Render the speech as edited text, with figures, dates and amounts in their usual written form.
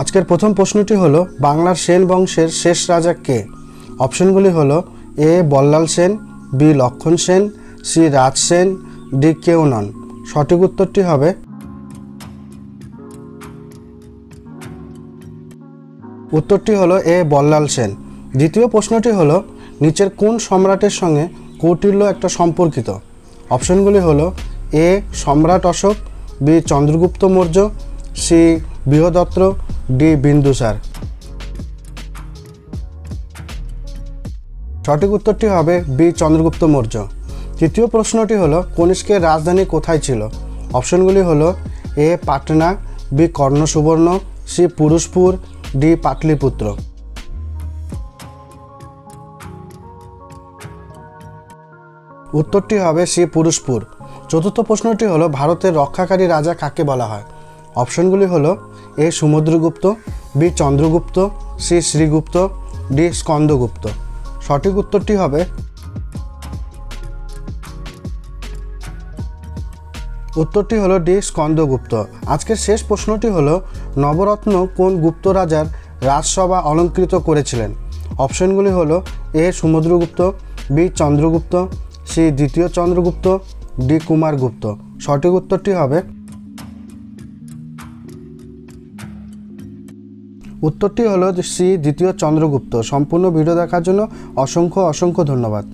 আজকের প্রথম প্রশ্নটি হলো বাংলার সেন বংশের শেষ রাজা কে? অপশনগুলি হলো এ বল্লাল সেন, বি লক্ষণ সেন, সি রাজ সেন, ডি কেউ নন। সঠিক উত্তরটি হবে উত্তরটি হলো এ বল্লাল সেন। দ্বিতীয় প্রশ্নটি হলো নিচের কোন সম্রাটের সঙ্গে কৌটিল্য একটা সম্পর্কিত? অপশনগুলি হলো এ সম্রাট Ashoka, B Chandragupta Maurya, C Brihadatta, D Bindusara. সঠিক উত্তরটি হবে বি চন্দ্রগুপ্ত মৌর্য। তৃতীয় প্রশ্নটি হলো কনিষ্কের রাজধানী কোথায় ছিল? অপশনগুলি হলো এ পাটনা, বি কর্ণ সুবর্ণ, সি পুরুষপুর, ডি পাটলিপুত্র। উত্তরটি হবে সি পুরুষপুর। চতুর্থ প্রশ্নটি হলো ভারতের রক্ষাকারী রাজা কাকে বলা হয়? অপশনগুলি হলো A Samudragupta, B Chandragupta, C Srigupta, D Skandagupta. সঠিক উত্তরটি হবে উত্তরটি হলো ডি স্কন্দগুপ্ত। আজকের শেষ প্রশ্নটি হলো নবরত্ন কোন গুপ্ত রাজার রাজসভা অলঙ্কৃত করেছিলেন? অপশনগুলি হলো A Samudragupta, B Chandragupta, C দ্বিতীয় চন্দ্রগুপ্ত, ডি কুমারগুপ্ত। সঠিক উত্তরটি হবে উত্তরটি হলো সি দ্বিতীয় চন্দ্রগুপ্ত। সম্পূর্ণ ভিডিও দেখার জন্য অসংখ্য ধন্যবাদ।